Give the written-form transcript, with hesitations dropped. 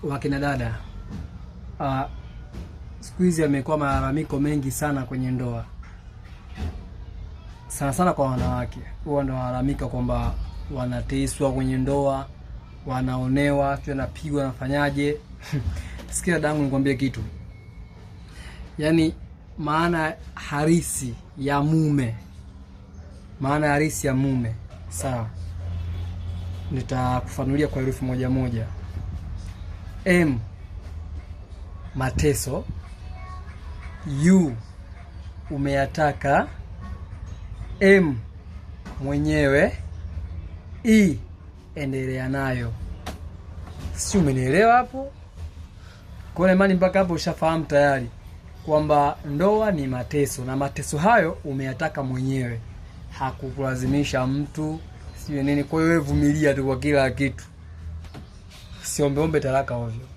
wakina dada, siku hizi yamekuwa malalamiko mengi sana kwenye ndoa, sana sana kwa wanawake. Huwa ndo wanalalamika kwamba wanateswa kwenye ndoa, wanaonewa, wanapigwa, nafanyaje. Sikia dangu, nikwambie kitu. Yaani maana halisi ya mume, sawa, nitakufanulia kwa herufi moja moja. M, mateso. U, umeyataka. M, mwenyewe. E, endelea nayo. Si umenielewa hapo? Kwa imani mpaka hapo ushafahamu tayari kwamba ndoa ni mateso, na mateso hayo umeyataka mwenyewe, hakukulazimisha mtu sio nini. Kwa hiyo wewe vumilia tu kwa kila kitu, siombeombe talaka ovyo.